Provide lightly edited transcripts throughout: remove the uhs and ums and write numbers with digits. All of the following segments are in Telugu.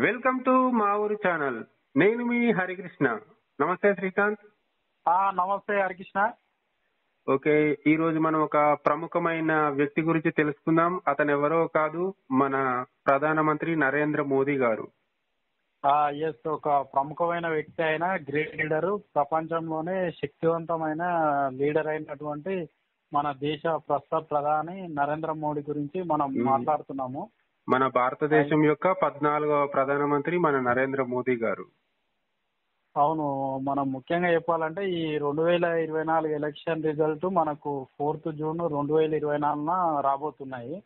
వెల్కమ్ టు మా ఊరు ఛానల్. నేను మీ హరికృష్ణ. నమస్తే శ్రీకాంత్. నమస్తే హరికృష్ణ. ఓకే, ఈ రోజు మనం ఒక ప్రముఖమైన వ్యక్తి గురించి తెలుసుకుందాం. అతను ఎవరో కాదు, మన ప్రధానమంత్రి నరేంద్ర మోదీ గారు. ఎస్, ఒక ప్రముఖమైన వ్యక్తి అయిన గ్రేట్ లీడరు, ప్రపంచంలోనే శక్తివంతమైన లీడర్ అయినటువంటి మన దేశ ప్రస్తుత ప్రధాని నరేంద్ర మోడీ గురించి మనం మాట్లాడుతున్నాము. మన భారతదేశం యొక్క 14వ ప్రధానమంత్రి మన నరేంద్ర మోదీ గారు. అవును, మనం ముఖ్యంగా చెప్పాలంటే ఈ 2024 ఎలక్షన్ రిజల్ట్ మనకు 4th జూన్ 2024 రాబోతున్నాయి.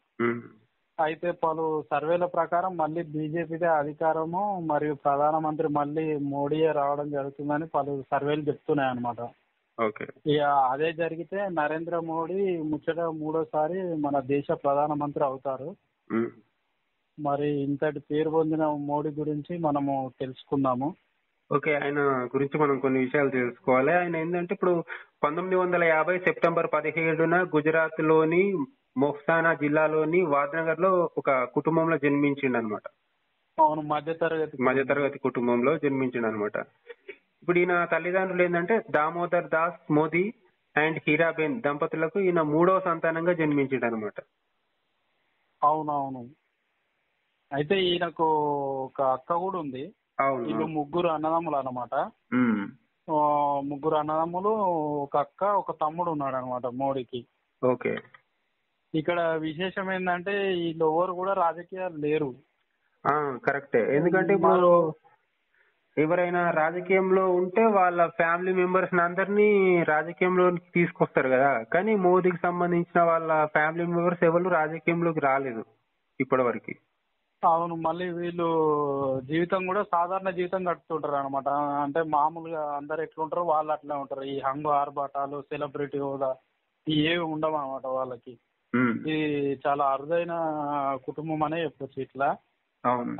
అయితే పలు సర్వేల ప్రకారం మళ్ళీ బీజేపీదే అధికారము మరియు ప్రధానమంత్రి మళ్ళీ మోడీయే రావడం జరుగుతుందని పలు సర్వేలు చెప్తున్నాయి అన్నమాట. ఇక అదే జరిగితే నరేంద్ర మోడీ ముచ్చట 3వసారి మన దేశ ప్రధానమంత్రి అవుతారు. మరి ఇంతటి పేరు పొందిన మోడీ గురించి మనము తెలుసుకుందాము. ఓకే, ఆయన గురించి మనం కొన్ని విషయాలు తెలుసుకోవాలి. ఆయన ఏంటంటే ఇప్పుడు 1950 సెప్టెంబర్ 17న గుజరాత్ లోని మొహ్సానా జిల్లాలోని వాద్నగర్ లో ఒక కుటుంబంలో జన్మించిండు అనమాట. అవును, మధ్యతరగతి కుటుంబంలో జన్మించిండు అనమాట. ఇప్పుడు ఈయన తల్లిదండ్రులు ఏంటంటే దామోదర్ దాస్ మోదీ అండ్ హీరాబెన్ దంపతులకు ఈయన 3వ సంతానంగా జన్మించిండు అనమాట. అవునవును. అయితే ఈయనకు ఒక అక్క కూడా ఉంది. వీళ్ళు ముగ్గురు అన్నదమ్ములు అన్నమాట. ముగ్గురు అన్నదమ్ములు, ఒక అక్క, ఒక తమ్ముడు ఉన్నాడు అనమాట మోడీకి. ఓకే, ఇక్కడ విశేషం ఏంటంటే వీళ్ళు ఎవరు కూడా రాజకీయాలు లేరు. కరెక్టే. ఎందుకంటే ఇప్పుడు ఎవరైనా రాజకీయంలో ఉంటే వాళ్ళ ఫ్యామిలీ మెంబర్స్ అందరినీ రాజకీయంలో తీసుకొస్తారు కదా, కానీ మోదీకి సంబంధించిన వాళ్ళ ఫ్యామిలీ మెంబర్స్ ఎవరు రాజకీయంలోకి రాలేదు ఇప్పటి వరకు. అవును, మళ్ళీ వీళ్ళు జీవితం కూడా సాధారణ జీవితం గడుపుతుంటారు అనమాట. అంటే మామూలుగా అందరు ఎట్లుంటారో వాళ్ళు అట్లా ఉంటారు. ఈ హంగు ఆర్భాటాలు, సెలబ్రిటీ హోదా ఏవి ఉండవు అనమాట వాళ్ళకి. ఇది చాలా అరుదైన కుటుంబం అనే చెప్పొచ్చు. ఇట్లా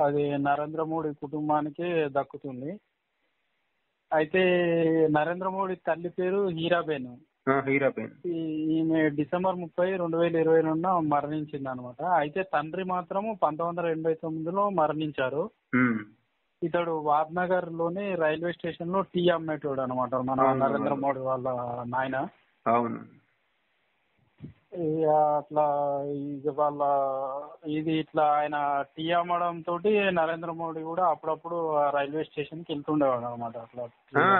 అది నరేంద్ర మోడీ కుటుంబానికి దక్కుతుంది. అయితే నరేంద్ర మోడీ తల్లి పేరు హీరాబెన్. ఈమె డిసెంబర్ 30, 2020 మరణించింది అనమాట. అయితే తండ్రి మాత్రం 1989లో మరణించారు. ఇతడు వాద్నగర్ లోని రైల్వే స్టేషన్ లో టీ అమ్మేటోడు అనమాట, మన నరేంద్ర మోడీ వాళ్ళ నాయన. అవును, అట్లా వాళ్ళ ఇది ఇట్లా ఆయన టీ అమ్మడం తోటి నరేంద్ర మోడీ కూడా అప్పుడప్పుడు రైల్వే స్టేషన్ కి వెళ్తుండేవాడు అనమాట. అట్లా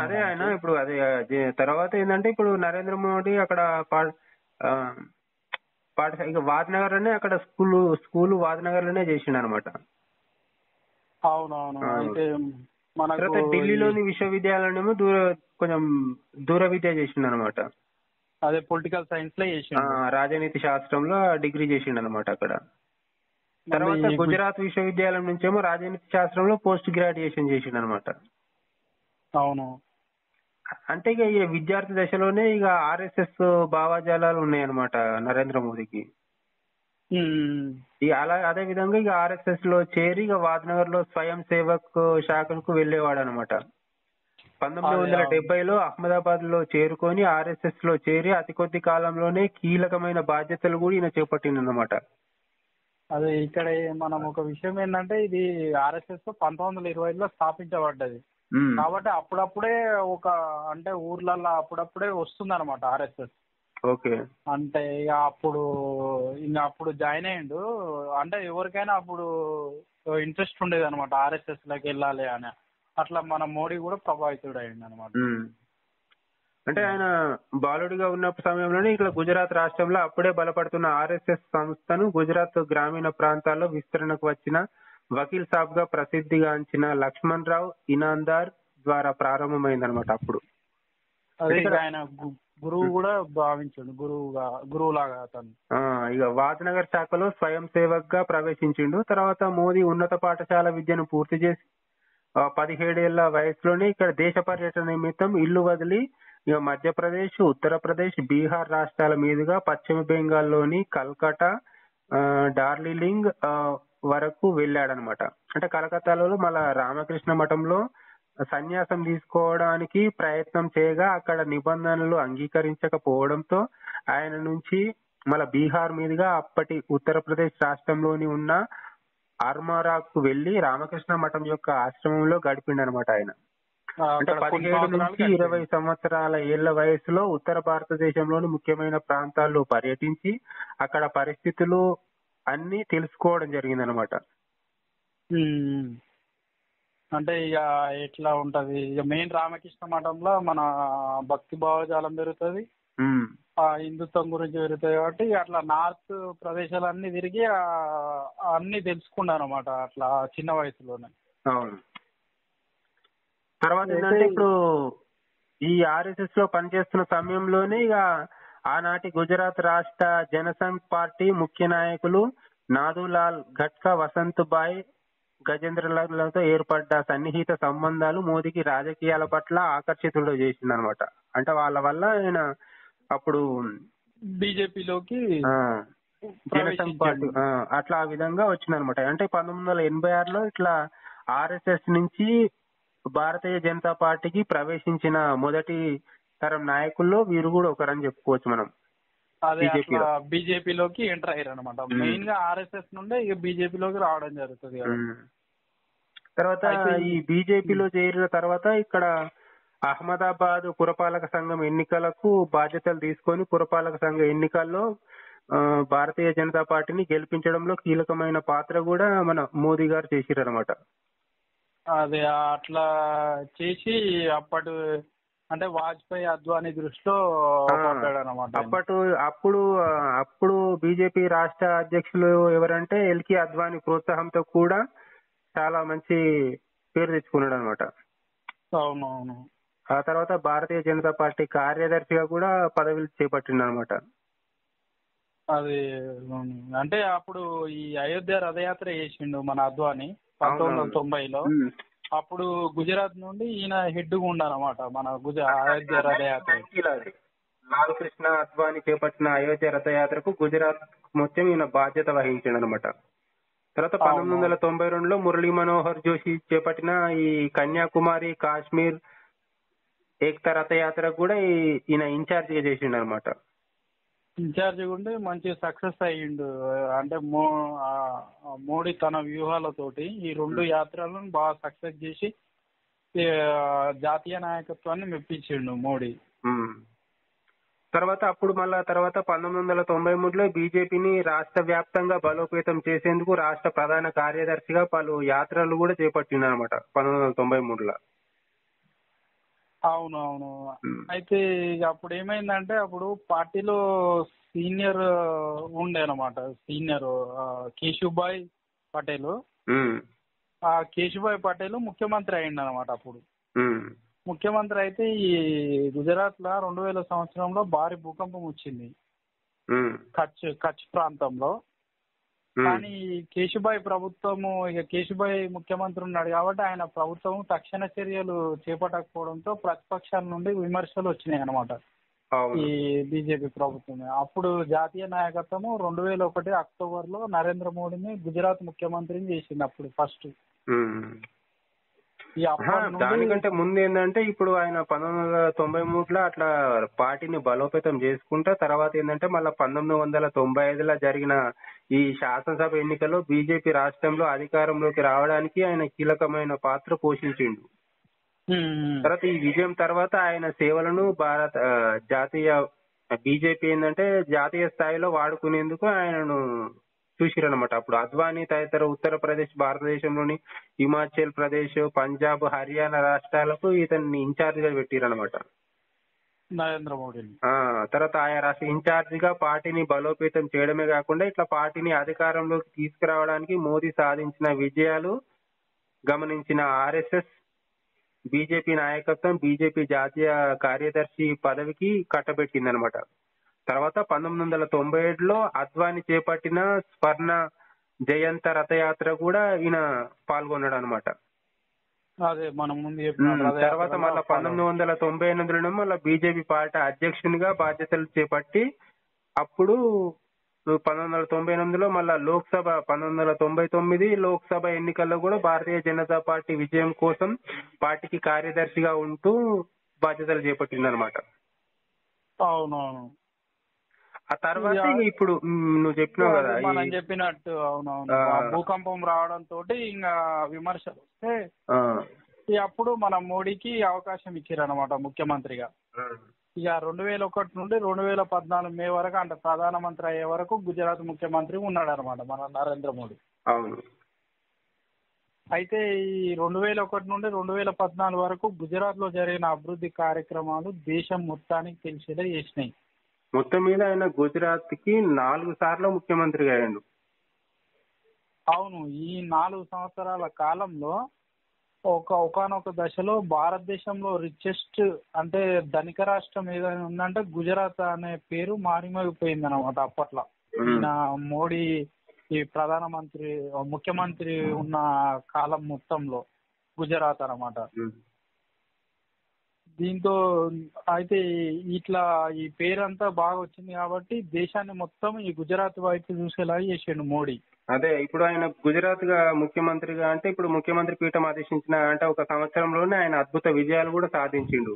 అదే ఆయన ఇప్పుడు అదే తర్వాత ఏంటంటే ఇప్పుడు నరేంద్ర మోడీ అక్కడ వాద్నగర్ లోనే అక్కడ స్కూల్ వాద్నగర్ లోనే చేసిండు అనమాట. అవునవును. అయితే మనకు ఢిల్లీలోని విశ్వవిద్యాలయం కొంచెం దూర విద్య చేసిండు అనమాట. అదే పొలిటికల్ సైన్స్ లో చేసిండు, రాజనీతి శాస్త్రంలో డిగ్రీ చేసిండు అనమాట అక్కడ. తర్వాత గుజరాత్ విశ్వవిద్యాలయం నుంచేమో రాజనీతి శాస్త్రంలో పోస్ట్ గ్రాడ్యుయేషన్ చేసిండు అనమాట. అవును, అంటే ఇక ఈ విద్యార్థి దశలోనే ఇక ఆర్ఎస్ఎస్ భావజాలాలు ఉన్నాయన్నమాట నరేంద్ర మోదీకి. అదే విధంగా ఇక ఆర్ఎస్ఎస్ లో చేరి ఇక వాద్నగర్ లో స్వయం సేవక్ శాఖలకు వెళ్లేవాడు అనమాట. 1970లో అహ్మదాబాద్ లో చేరుకొని ఆర్ఎస్ఎస్ లో చేరి అతి కొద్ది కాలంలోనే కీలకమైన బాధ్యతలు కూడా ఈయన చేపట్టిందన్నమాట. అదే ఇక్కడ మనం ఒక విషయం ఏంటంటే ఇది ఆర్ఎస్ఎస్ 1920లో స్థాపించబడ్డది కాబట్టి అప్పుడప్పుడే అంటే ఊర్లలో అప్పుడప్పుడే వస్తుంది అనమాట ఆర్ఎస్ఎస్. ఓకే, అంటే ఇక అప్పుడు జాయిన్ అయ్యిండు. అంటే ఎవరికైనా అప్పుడు ఇంట్రెస్ట్ ఉండేది అనమాట ఆర్ఎస్ఎస్ లోకి వెళ్ళాలి అని. అట్లా మన మోడీ కూడా ప్రభావితుడు అయ్యిండు అనమాట. అంటే ఆయన బాలుడిగా ఉన్న సమయంలోనే ఇట్లా గుజరాత్ రాష్ట్రంలో అప్పుడే బలపడుతున్న ఆర్ఎస్ఎస్ సంస్థను గుజరాత్ గ్రామీణ ప్రాంతాల్లో విస్తరణకు వచ్చిన వకీల్ సాబ్ గా ప్రసిద్ధిగాంచిన లక్ష్మణ్ రావు ఇనాందార్ ద్వారా ప్రారంభమైందనమాట. అప్పుడు ఆయన గురువు కూడా భావించండు, గురువులాగా అతను. ఇక వాద్నగర్ శాఖలో స్వయం సేవక్ గా ప్రవేశించిండు. తర్వాత మోదీ ఉన్నత పాఠశాల విద్యను పూర్తి చేసి 17 ఏళ్ల వయసులోనే ఇక్కడ దేశ పర్యటన నిమిత్తం ఇల్లు వదిలి ఇక మధ్యప్రదేశ్, ఉత్తరప్రదేశ్, బీహార్ రాష్ట్రాల మీదుగా పశ్చిమ బెంగాల్లోని కల్కటా, డార్జిలింగ్ వరకు వెళ్ళాడనమాట. అంటే కలకత్తాలో మళ్ళా రామకృష్ణ మఠంలో సన్యాసం తీసుకోవడానికి ప్రయత్నం చేయగా అక్కడ నిబంధనలు అంగీకరించకపోవడంతో ఆయన నుంచి మళ్ళా బీహార్ మీదుగా అప్పటి ఉత్తరప్రదేశ్ రాష్ట్రంలోని ఉన్న ఆర్మారాకు వెళ్లి రామకృష్ణ మఠం యొక్క ఆశ్రమంలో గడిపిండనమాట ఆయన. అంటే అక్కడ కొన్ని 17 సంవత్సరాలు నుంచి 20 సంవత్సరాల ఏళ్ల వయసులో ఉత్తర భారతదేశంలోని ముఖ్యమైన ప్రాంతాల్లో పర్యటించి అక్కడ పరిస్థితులు అన్ని తెలుసుకోవడం జరిగిందనమాట. ఉమ్. అంటే ఇక ఎట్లా ఉంటది, ఇక మెయిన్ రామకృష్ణ మఠంలో మన భక్తి భావజాలం పెరుగుతుంది, ఉమ్. హిందుత్వం గురించి పెరుగుతుంది. కాబట్టి అట్లా నార్త్ ప్రదేశాలన్నీ తిరిగి అన్ని తెలుసుకున్నాను అనమాట అట్లా చిన్న వయసులోనే. అవును. తర్వాత ఏంటంటే ఇప్పుడు ఈ ఆర్ఎస్ఎస్ లో పనిచేస్తున్న సమయంలోనే ఇక ఆనాటి గుజరాత్ రాష్ట్ర జనసంఘ్ పార్టీ ముఖ్య నాయకులు నాథులాల్ ఘట్కా, వసంత్ బాయ్, గజేంద్రలాల్తో ఏర్పడ్డ సన్నిహిత సంబంధాలు మోదీకి రాజకీయాల పట్ల ఆకర్షితుడు చేసిందనమాట. అంటే వాళ్ళ వల్ల ఆయన అప్పుడు బీజేపీలోకి జనసంఘ్ పార్టీ అట్లా ఆ విధంగా వచ్చిందనమాట. అంటే 1986లో ఇట్లా ఆర్ఎస్ఎస్ నుంచి భారతీయ జనతా పార్టీకి ప్రవేశించిన మొదటి తరం నాయకుల్లో వీరు కూడా ఒకరని చెప్పుకోవచ్చు మనం. అదే అట్లా బీజేపీలోకి ఎంటర్ అయ్యారు అనమాట. మెయిన్ గా ఆర్ఎస్ఎస్ నుండే ఇక బీజేపీలోకి రావడం జరుగుతుంది. తర్వాత ఈ బీజేపీలో చేరిన తర్వాత ఇక్కడ అహ్మదాబాద్ పురపాలక సంఘం ఎన్నికలకు బాధ్యతలు తీసుకొని పురపాలక సంఘ ఎన్నికల్లో భారతీయ జనతా పార్టీని గెలిపించడంలో కీలకమైన పాత్ర కూడా మన మోదీ గారు చేసిరనమాట. అదే అట్లా చేసి అంటే వాజ్పేయి, అద్వానీ దృష్టిలో పడ్డాడనమాట. అప్పుడు బీజేపీ రాష్ట్ర అధ్యక్షులు ఎవరంటే ఎల్కే అద్వానీ ప్రోత్సాహంతో కూడా చాలా మంచి పేరు తెచ్చుకున్నాడు అనమాట. అవునవును. ఆ తర్వాత భారతీయ జనతా పార్టీ కార్యదర్శిగా కూడా పదవిలు చేపట్టిండు అనమాట. అది అంటే అప్పుడు ఈ అయోధ్య రథయాత్ర చేసిండు మన అద్వానీ 1990లో. అప్పుడు గుజరాత్ నుండి ఈయన హెడ్ ఉండాలన్నమాట మన అయోధ్య రథయాత్ర. లాల్ కృష్ణ అద్వానీ చేపట్టిన అయోధ్య రథయాత్రకు గుజరాత్ మొత్తం ఈయన బాధ్యత వహించాడు అనమాట. తర్వాత 1992లో మురళీ మనోహర్ జోషి చేపట్టిన ఈ కన్యాకుమారి కాశ్మీర్ ఏకతా రథయాత్రకు కూడా ఈయన ఇన్ఛార్జ్ గా చేసిండు అనమాట. ఇన్ఛార్జ్ ఉండి మంచి సక్సెస్ అయ్యిండు. అంటే మోడీ తన వ్యూహాలతోటి ఈ రెండు యాత్రలను బాగా సక్సెస్ చేసి జాతీయ నాయకత్వాన్ని మెప్పించిండు మోడీ. తర్వాత 1993లో బీజేపీని రాష్ట్ర వ్యాప్తంగా బలోపేతం చేసేందుకు రాష్ట్ర ప్రధాన కార్యదర్శిగా పలు యాత్రలు కూడా చేపట్టిండు అనమాట 1993లో. అవునవును. అయితే అప్పుడు ఏమైందంటే అప్పుడు పార్టీలో సీనియర్ ఉండే అనమాట, సీనియర్ కేశుభాయ్ పటేల్. ఆ కేశుభాయ్ పటేల్ ముఖ్యమంత్రి అయ్యిండు అనమాట. అప్పుడు ముఖ్యమంత్రి అయితే ఈ గుజరాత్ లో 2000 సంవత్సరంలో భారీ భూకంపం వచ్చింది కచ్ ప్రాంతంలో. కానీ కేశుభాయ్ ప్రభుత్వము ఇక కేశుభాయ్ ముఖ్యమంత్రి ఉన్నాడు కాబట్టి ఆయన ప్రభుత్వం తక్షణ చర్యలు చేపట్టకపోవడంతో ప్రతిపక్షాల నుండి విమర్శలు వచ్చినాయి అనమాట ఈ బీజేపీ ప్రభుత్వం. అప్పుడు జాతీయ నాయకత్వము 2001 అక్టోబర్లో నరేంద్ర మోడీని గుజరాత్ ముఖ్యమంత్రిని చేసింది అప్పుడు ఫస్ట్. దానికంటే ముందు ఏంటంటే ఇప్పుడు ఆయన 1993లో అట్లా పార్టీని బలోపేతం చేసుకుంటా తర్వాత ఏంటంటే మళ్ళీ 1995లో జరిగిన ఈ శాసనసభ ఎన్నికల్లో బీజేపీ రాష్ట్రంలో అధికారంలోకి రావడానికి ఆయన కీలకమైన పాత్ర పోషించిండు. తర్వాత ఈ విజయం తర్వాత ఆయన సేవలను బీజేపీ ఏంటంటే జాతీయ స్థాయిలో వాడుకునేందుకు ఆయనను చూసిరనమాట. అప్పుడు అద్వానీ తదితర ఉత్తరప్రదేశ్, భారతదేశంలోని హిమాచల్ ప్రదేశ్, పంజాబ్, హర్యానా రాష్ట్రాలకు ఇతన్ని ఇన్ఛార్జ్ గా పెట్టిరనమాట నరేంద్ర మోడీ. తర్వాత ఆయా రాష్ట్ర ఇన్ఛార్జ్ గా పార్టీని బలోపేతం చేయడమే కాకుండా ఇట్లా పార్టీని అధికారంలోకి తీసుకురావడానికి మోదీ సాధించిన విజయాలు గమనించిన ఆర్ఎస్ఎస్ బీజేపీ నాయకత్వం బీజేపీ జాతీయ కార్యదర్శి పదవికి కట్టబెట్టిందనమాట. తర్వాత 1997లో అద్వానీ చేపట్టిన స్వర్ణ జయంత రథయాత్ర కూడా ఈయన పాల్గొన్నాడు అనమాట. తర్వాత మళ్ళీ 1998లో మళ్ళీ బీజేపీ పార్టీ అధ్యక్షునిగా బాధ్యతలు చేపట్టి అప్పుడు 1998లో మళ్ళా 1999 లోక్సభ ఎన్నికల్లో కూడా భారతీయ జనతా పార్టీ విజయం కోసం పార్టీకి కార్యదర్శిగా ఉంటూ బాధ్యతలు చేపట్టింది అనమాట. అవునవును. ఆ తర్వాత ఇక ఇప్పుడు నువ్వు చెప్పినావు కదా మనం చెప్పినట్టు అవునవును భూకంపం రావడం తోటి ఇంకా విమర్శలు వస్తే అప్పుడు మన మోడీకి అవకాశం ఇచ్చారనమాట ముఖ్యమంత్రిగా. ఇక 2001 నుండి 2014 మే వరకు అంటే ప్రధానమంత్రి అయ్యే వరకు గుజరాత్ ముఖ్యమంత్రి ఉన్నాడు అనమాట మన నరేంద్ర మోడీ. అవును. అయితే ఈ 2001 నుండి 2014 వరకు గుజరాత్ లో జరిగిన అభివృద్ధి కార్యక్రమాలు దేశం మొత్తానికి తెలిసేలా చేసినాయి. మొత్తం మీద ఆయన గుజరాత్ కి 4 సార్లు ముఖ్యమంత్రిగా అయ్యాడు. అవును. ఈ 4 సంవత్సరాల కాలంలో ఒకానొక దశలో భారతదేశంలో రిచెస్ట్ అంటే ధనిక రాష్ట్రం ఏదైనా ఉందంటే గుజరాత్ అనే పేరు మారిమోగిపోయింది అనమాట అప్పట్లో. ఈయన మోడీ ఈ ముఖ్యమంత్రి ఉన్న కాలం మొత్తంలో గుజరాత్ అనమాట. దీంతో అయితే ఇట్లా ఈ పేరంతా బాగా వచ్చింది కాబట్టి దేశాన్ని మొత్తం ఈ గుజరాత్ వైపు చూసేలా చేసిండు మోడీ. అదే ఇప్పుడు ఆయన గుజరాత్ గా ముఖ్యమంత్రిగా అంటే ఇప్పుడు ముఖ్యమంత్రి పీఠం అధిష్ఠించిన అంటే ఒక సంవత్సరంలోనే ఆయన అద్భుత విజయాలు కూడా సాధించిండు.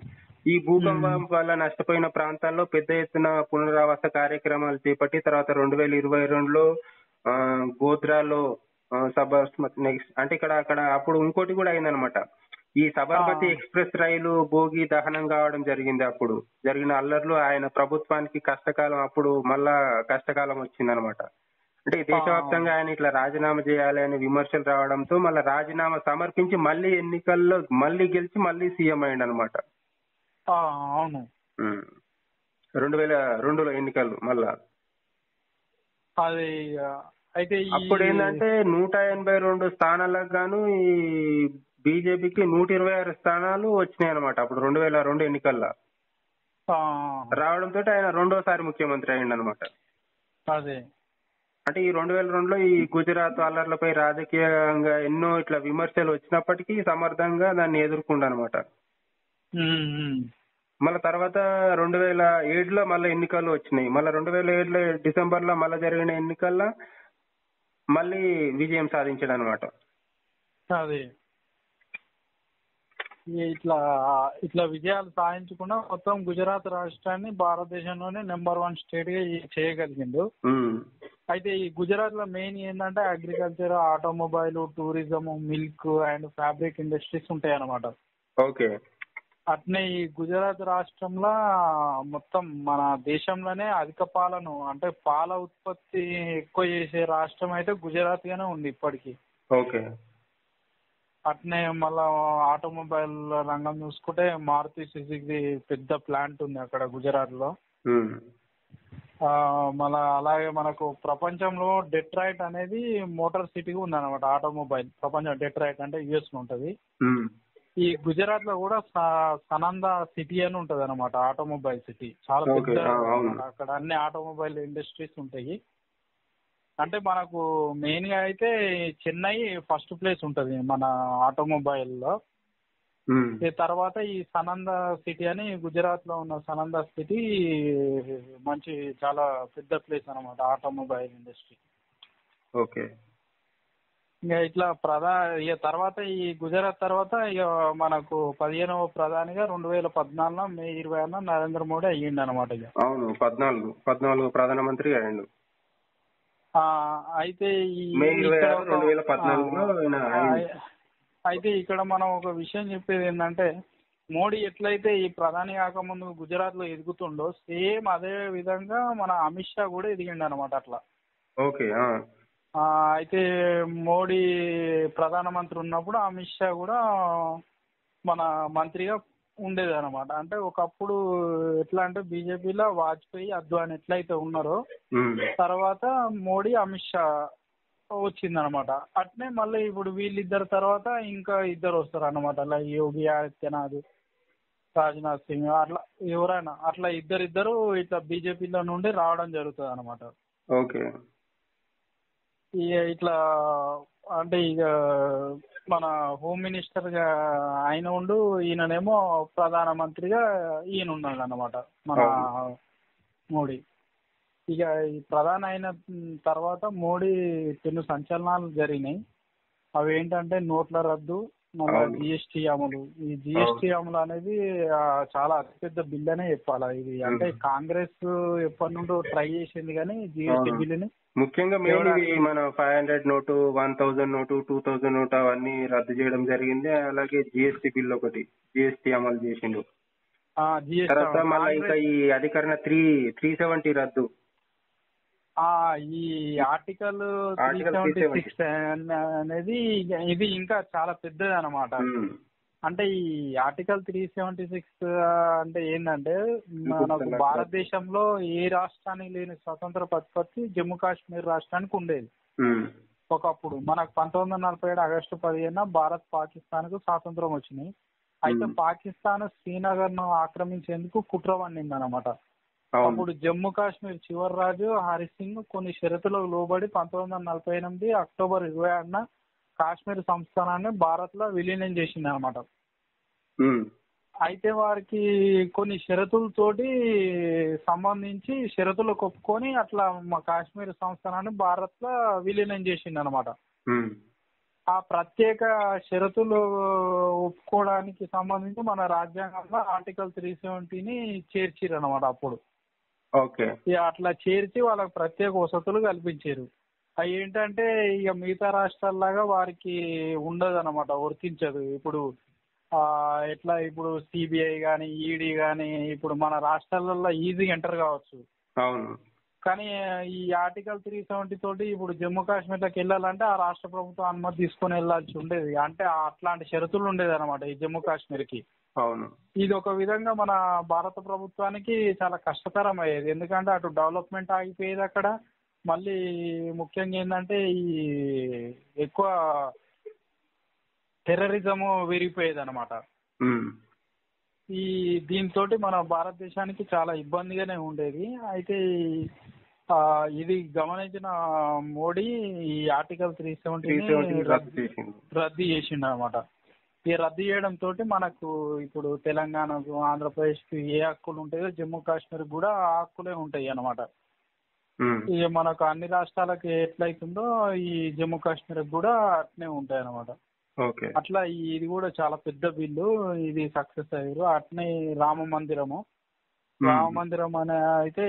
ఈ భూకంపం వల్ల నష్టపోయిన ప్రాంతాల్లో పెద్ద ఎత్తున పునరావాస కార్యక్రమాలు చేపట్టి తర్వాత 2022లో గోధ్రాలో నెక్స్ట్ అంటే అక్కడ అప్పుడు ఇంకోటి కూడా అయిందనమాట. ఈ సబర్మతి ఎక్స్ప్రెస్ రైలు భోగి దహనం కావడం జరిగింది. అప్పుడు జరిగిన అల్లర్లు ఆయన ప్రభుత్వానికి కష్టకాలం, అప్పుడు మళ్ళా కష్టకాలం వచ్చిందనమాట. అంటే దేశవ్యాప్తంగా ఆయన ఇట్లా రాజీనామా చేయాలి అనే విమర్శలు రావడంతో మళ్ళీ రాజీనామా సమర్పించి మళ్ళీ ఎన్నికల్లో మళ్ళీ గెలిచి మళ్ళీ సీఎం అయ్యిండు అనమాట. అవును. 2002లో ఎన్నికలు మళ్ళా. అది అయితే అప్పుడు ఏంటంటే 182 స్థానాలకు గాను ఈ బీజేపీకి 126 స్థానాలు వచ్చినాయి అనమాట. అప్పుడు 2002 ఎన్నికల్లో రావడంతో ఆయన రెండోసారి ముఖ్యమంత్రి అయ్యిండు అనమాట. అదే అంటే ఈ 2002లో ఈ గుజరాత్ అల్లర్లపై రాజకీయంగా ఎన్నో ఇట్లా విమర్శలు వచ్చినప్పటికీ సమర్థంగా దాన్ని ఎదుర్కొండు అనమాట. మళ్ళీ తర్వాత 2007లో మళ్ళీ ఎన్నికలు వచ్చినాయి. మళ్ళీ 2007లో డిసెంబర్లో మళ్ళీ జరిగిన ఎన్నికల్లో మళ్ళీ విజయం సాధించాడు అనమాట. అదే ఇట్లా విజయాలు సాధించకుండా మొత్తం గుజరాత్ రాష్ట్రాన్ని భారతదేశంలోనే నెంబర్ 1 స్టేట్ గా చేయగలిగిండు. అయితే ఈ గుజరాత్ లో మెయిన్ ఏంటంటే agriculture, automobile, tourism, milk and fabric industries ఉంటాయి అన్నమాట. ఓకే. అట్నే ఈ గుజరాత్ రాష్ట్రంలో మొత్తం మన దేశంలోనే అధిక పాలను అంటే పాల ఉత్పత్తి ఎక్కువ చేసే రాష్ట్రం అయితే గుజరాత్ గానే ఉంది ఇప్పటికీ. ఓకే. అట్నే మళ్ళా ఆటోమొబైల్ రంగం చూసుకుంటే మారుతి సుజుకి పెద్ద ప్లాంట్ ఉంది అక్కడ గుజరాత్ లో. మళ్ళా అలాగే మనకు ప్రపంచంలో డెట్రాయిట్ అనేది మోటార్ సిటీ ఉంది అనమాట. ఆటోమొబైల్ ప్రపంచం డెట్రాయిట్ అంటే యుఎస్ లో ఉంటది. ఈ గుజరాత్ లో కూడా సనంద సిటీ అని ఉంటది అనమాట, ఆటోమొబైల్ సిటీ. చాలా పెద్ద అక్కడ అన్ని ఆటోమొబైల్ ఇండస్ట్రీస్ ఉంటాయి. అంటే మనకు మెయిన్ గా అయితే చెన్నై ఫస్ట్ ప్లేస్ ఉంటది మన ఆటోమొబైల్ లో. తర్వాత ఈ సనంద సిటీ అని గుజరాత్ లో ఉన్న సనంద సిటీ మంచి చాలా పెద్ద ప్లేస్ అనమాట ఆటోమొబైల్ ఇండస్ట్రీ. ఓకే. ఇంకా ఇట్లా తర్వాత ఈ గుజరాత్ తర్వాత ఇక మనకు 15వ ప్రధానిగా 2014 మే 20 నరేంద్ర మోడీ అయ్యిండు అనమాట. ఇక అవును 14 ప్రధానమంత్రి అయ్యిండు. అయితే అయితే ఇక్కడ మనం ఒక విషయం చెప్పేది ఏంటంటే మోడీ ఎట్లయితే ఈ ప్రధాని కాకముందు గుజరాత్ లో ఎదుగుతుండో సేమ్ అదే విధంగా మన అమిత్ షా కూడా ఎదిగిండు అనమాట అట్లా. ఓకే. అయితే మోడీ ప్రధానమంత్రి ఉన్నప్పుడు అమిత్ షా కూడా మన మంత్రిగా ఉండేది అనమాట. అంటే ఒకప్పుడు ఎట్లా అంటే బీజేపీలో వాజ్పేయి, అద్వానీ ఎట్లయితే ఉన్నారో తర్వాత మోడీ, అమిత్ షా వచ్చిందనమాట. అట్నే మళ్ళీ ఇప్పుడు వీళ్ళిద్దరు తర్వాత ఇంకా ఇద్దరు వస్తారు అనమాట. అలా యోగి ఆదిత్యనాథ్, రాజ్నాథ్ సింగ్ అట్లా ఎవరైనా అట్లా ఇద్దరు ఇట్లా బీజేపీలో నుండి రావడం జరుగుతుంది అనమాట. ఓకే. ఇట్లా అంటే ఇక మన హోమ్ మినిస్టర్ గా ఆయన ఉండు, ఈయననేమో ప్రధానమంత్రిగా ఈయన ఉన్నాడు అన్నమాట మన మోడీ. ఇక ఈ ప్రధాని అయిన తర్వాత మోడీ 2 సంచలనాలు జరిగినాయి. అవి ఏంటంటే నోట్ల రద్దు, మళ్ళా అవును. జిఎస్టీ అమలు. ఈ జిఎస్టీ అమలు అనేది చాలా అతిపెద్ద బిల్ అనే చెప్పాలా ఇది. అంటే కాంగ్రెస్ ఎప్పటి నుండో ట్రై చేసింది కానీ జిఎస్టీ అవును. బిల్లుని ముఖ్యంగా మెయిన్ ఇవి తేవడానికి. మన 500 నోటు, 1000 నోటు, 2000 నోటు అవన్నీ రద్దు చేయడం జరిగింది. అలాగే జిఎస్టీ బిల్ ఒకటి, జిఎస్టీ అమలు చేసిండు. జిఎస్టీ తర్వాత మళ్ళీ ఇంకా కాంగ్రెస్ ఈ అధికరణ 370 రద్దు. ఈ ఆర్టికల్ ఆర్టికల్ 370. 376 అనేది ఇది ఇంకా చాలా పెద్దది అనమాట. అంటే ఈ ఆర్టికల్ 376 అంటే ఏంటంటే మనకు భారతదేశంలో ఏ రాష్ట్రానికి లేని స్వతంత్ర ప్రతిపత్తి జమ్మూ కాశ్మీర్ రాష్ట్రానికి ఉండేది ఒకప్పుడు. మనకు 1947 ఆగస్టు 15 భారత్ పాకిస్తాన్ కు స్వాతంత్రం వచ్చినాయి. అయితే పాకిస్తాన్ శ్రీనగర్ ను ఆక్రమించేందుకు కుట్ర పన్నింది అనమాట. అప్పుడు జమ్మూ కాశ్మీర్ చివరి రాజు హరి సింగ్ కొన్ని షరతులకు లోబడి 1948 అక్టోబర్ 26న కాశ్మీర్ సంస్థానాన్ని భారత్ లో విలీనం చేసింది అనమాట. అయితే వారికి కొన్ని షరతులతోటి సంబంధించి షరతులకు ఒప్పుకొని అట్లా మా కాశ్మీర్ సంస్థానాన్ని భారత్ లో విలీనం చేసింది అనమాట. ఆ ప్రత్యేక షరతులు ఒప్పుకోవడానికి సంబంధించి మన రాజ్యాంగంలో ఆర్టికల్ 370ని చేర్చిరు అనమాట అప్పుడు. ఓకే. అట్లా చేర్చి వాళ్ళకి ప్రత్యేక వసతులు కల్పించారు. అవి ఏంటంటే ఇక మిగతా రాష్ట్రాల్లాగా వారికి ఉండదు అనమాట, వర్తించదు. ఇప్పుడు ఎట్లా ఇప్పుడు సిబిఐ కానీ ఈడీ కానీ ఇప్పుడు మన రాష్ట్రాలలో ఈజీగా ఎంటర్ కావచ్చు. అవును. కానీ ఈ ఆర్టికల్ 370 తోటి ఇప్పుడు జమ్మూ కాశ్మీర్లోకి వెళ్ళాలంటే ఆ రాష్ట్ర ప్రభుత్వం అనుమతి తీసుకొని వెళ్ళాల్సి ఉండేది. అంటే అట్లాంటి షరతులు ఉండేది అనమాట ఈ జమ్మూ కాశ్మీర్కి. అవును. ఇది ఒక విధంగా మన భారత ప్రభుత్వానికి చాలా కష్టతరం అయ్యేది. ఎందుకంటే అటు డెవలప్మెంట్ ఆగిపోయేది అక్కడ. మళ్ళీ ముఖ్యంగా ఏంటంటే ఈ ఎక్కువ టెర్రరిజం విరిగిపోయేది అనమాట. ఈ దీంతో మన భారతదేశానికి చాలా ఇబ్బందిగానే ఉండేది. అయితే ఇది గమనించిన మోడీ ఈ ఆర్టికల్ 370ని రద్దు చేసిండు అనమాట. ఈ రద్దు చేయడం తోటి మనకు ఇప్పుడు తెలంగాణకు, ఆంధ్రప్రదేశ్కి ఏ హక్కులు ఉంటాయో జమ్మూ కాశ్మీర్ కూడా ఆ హక్కులే ఉంటాయి అనమాట. ఇక మనకు అన్ని రాష్ట్రాలకు ఎట్లయితుందో ఈ జమ్మూ కాశ్మీర్ కూడా అట్నే ఉంటాయి అనమాట. అట్లా ఇది కూడా చాలా పెద్ద బిల్లు. ఇది సక్సెస్ అయ్యారు. అట్నే రామ మందిరం అనే అయితే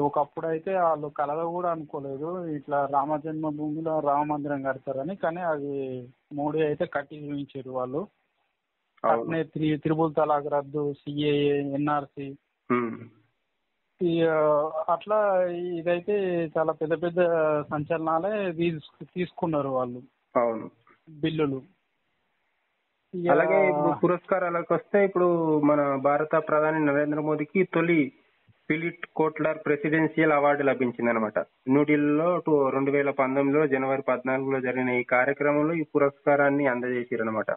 ఒకప్పుడు అయితే వాళ్ళు కలగా కూడా అనుకోలేదు ఇట్లా రామ జన్మభూమిలో రామ మందిరం కడతారని. కానీ అది మోడీ అయితే కట్టి చూపించారు వాళ్ళు. అట్నే త్రిపుల్ తలాక్ రద్దు, సిఏఏ, ఎన్ఆర్సి, అట్లా ఇదైతే చాలా పెద్ద పెద్ద సంచలనాలే తీసుకున్నారు వాళ్ళు. అవును. బిల్లులు. అలాగే ఇప్పుడు పురస్కారాలకు వస్తే ఇప్పుడు మన భారత ప్రధాని నరేంద్ర మోదీకి తొలి ఫిలిట్ కోట్లర్ ప్రెసిడెన్షియల్ అవార్డు లభించింది అనమాట. న్యూఢిల్లీలో 2019 జనవరి 14 జరిగిన ఈ కార్యక్రమంలో ఈ పురస్కారాన్ని అందజేసారు అనమాట.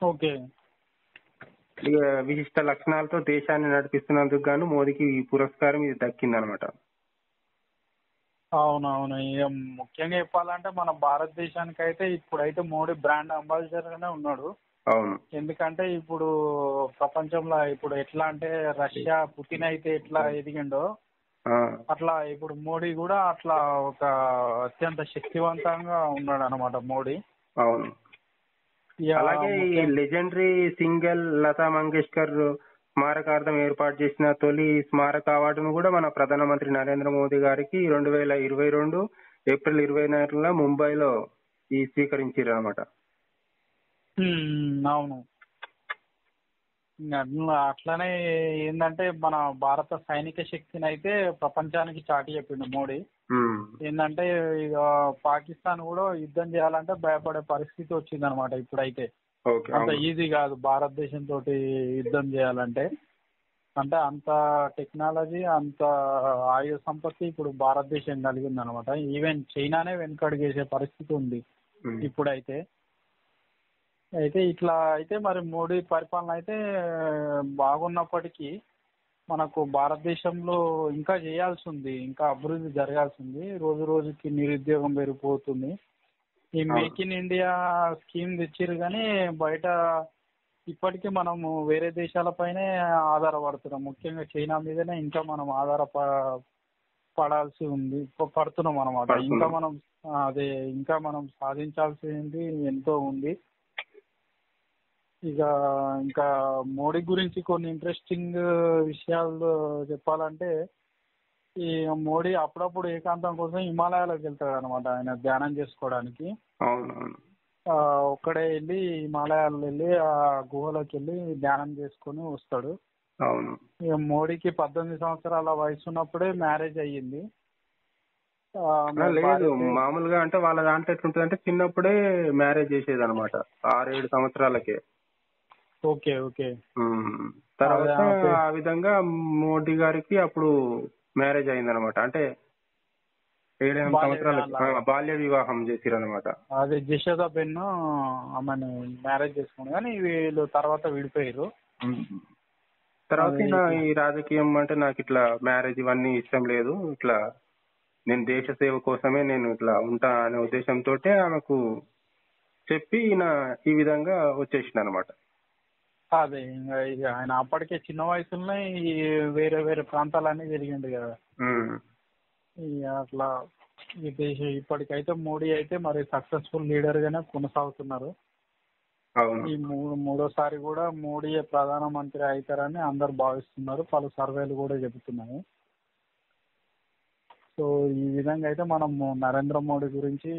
ఓకే. విశిష్ట లక్షణాలతో దేశాన్ని నడిపిస్తున్నందుకు గాను మోదీకి ఈ పురస్కారం ఇది దక్కిందనమాట. అవునవును. ఇక ముఖ్యంగా చెప్పాలంటే మన భారతదేశానికి అయితే ఇప్పుడైతే మోడీ బ్రాండ్ అంబాసిడర్ గానే ఉన్నాడు. అవును. ఎందుకంటే ఇప్పుడు ప్రపంచంలో ఇప్పుడు ఎట్లా అంటే రష్యా పుతిన్ అయితే ఎట్లా ఎదిగిండో అట్లా ఇప్పుడు మోడీ కూడా అట్లా ఒక అత్యంత శక్తివంతంగా ఉన్నాడు అనమాట మోడీ. అవును. అలాగే ఈ లెజెండరీ సింగర్ లతా మంగేష్కర్ స్మారకార్థం ఏర్పాటు చేసిన తొలి స్మారక అవార్డును కూడా మన ప్రధానమంత్రి నరేంద్ర మోదీ గారికి 2022 ఏప్రిల్ 24 ముంబైలో స్వీకరించారు అనమాట. అవును. అట్లానే ఏంటంటే మన భారత సైనిక శక్తిని అయితే ప్రపంచానికి చాటి చెప్పిండు మోడీ. ఏంటంటే ఇక పాకిస్తాన్ కూడా యుద్ధం చేయాలంటే భయపడే పరిస్థితి వచ్చింది అనమాట ఇప్పుడైతే. అంత ఈజీ కాదు భారతదేశం తోటి యుద్ధం చేయాలంటే. అంటే అంత టెక్నాలజీ, అంత ఆయుధ సంపత్తి ఇప్పుడు భారతదేశం కలిగింది అనమాట. ఈవెన్ చైనానే వెనుకడుగేసే పరిస్థితి ఉంది ఇప్పుడైతే. అయితే ఇట్లా అయితే మరి మోడీ పరిపాలన అయితే బాగున్నప్పటికీ మనకు భారతదేశంలో ఇంకా చేయాల్సి ఉంది, ఇంకా అభివృద్ధి జరగాల్సి ఉంది. రోజు రోజుకి నిరుద్యోగం పెరిగిపోతుంది. ఈ మేక్ ఇన్ ఇండియా స్కీమ్ తెచ్చిరు కానీ బయట ఇప్పటికీ మనము వేరే దేశాలపైనే ఆధారపడుతున్నాం. ముఖ్యంగా చైనా మీదనే ఇంకా మనం పడాల్సి ఉంది, పడుతున్నాం అనమాట. ఇంకా మనం సాధించాల్సింది ఎంతో ఉంది. ఇక ఇంకా మోడీ గురించి కొన్ని ఇంట్రెస్టింగ్ విషయాలు చెప్పాలంటే, ఈ మోడీ అప్పుడప్పుడు ఏకాంతం కోసం హిమాలయాలకు వెళ్తాడు అనమాట, ఆయన ధ్యానం చేసుకోవడానికి. అవునవును. ఒక్కడే వెళ్ళి హిమాలయాల్లో వెళ్ళి ఆ గుహలోకి వెళ్ళి ధ్యానం చేసుకొని వస్తాడు. అవును. ఇక మోడీకి 18 సంవత్సరాల వయసు ఉన్నప్పుడే మ్యారేజ్ అయ్యింది. లేదు, మామూలుగా అంటే వాళ్ళ దాంట్లో ఎట్లుంటుంది అంటే చిన్నప్పుడే మ్యారేజ్ చేసేది అనమాట, 6-7 సంవత్సరాలకే. Okay okay. తర్వాత ఆ విధంగా మోడీ గారికి అప్పుడు మ్యారేజ్ అయింది అనమాట. అంటే 7-8 సంవత్సరాలకి బాల్య వివాహం చేసిరనమాట. అదే జశోదాబెన్ ఆమెను మ్యారేజ్ చేసుకుని, కానీ వీళ్ళు తర్వాత విడిపోయారు. తర్వాత ఈ రాజకీయం అంటే నాకు ఇట్లా మ్యారేజ్ ఇవన్నీ ఇష్టం లేదు, ఇట్లా నేను దేశ సేవ కోసమే నేను ఇట్లా ఉంటా అనే ఉద్దేశంతో ఆమెకు చెప్పి ఈ విధంగా వచ్చేసింది అనమాట. అదే ఇక ఆయన అప్పటికే చిన్న వయసులోనే ఈ వేరే వేరే ప్రాంతాలన్నీ తిరిగిండు కదా. ఇక అట్లా ఈ దేశం ఇప్పటికైతే మోడీ అయితే మరి సక్సెస్ఫుల్ లీడర్ గానే కొనసాగుతున్నారు. ఈ మూడోసారి కూడా మోడీ ప్రధానమంత్రి అవుతారని అందరు భావిస్తున్నారు, పలు సర్వేలు కూడా చెబుతున్నాయి. సో ఈ విధంగా అయితే మనం నరేంద్ర మోడీ గురించి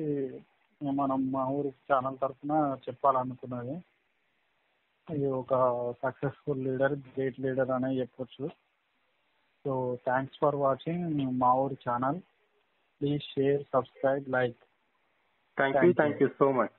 మనం మా ఊరి ఛానల్ తరఫున చెప్పాలనుకున్నది. ఇది ఒక సక్సెస్ఫుల్ లీడర్, గ్రేట్ లీడర్ అనే చెప్పొచ్చు. సో థ్యాంక్స్ ఫర్ వాచింగ్ మా ఊరి channel. Please share, subscribe, like. Thank you so much.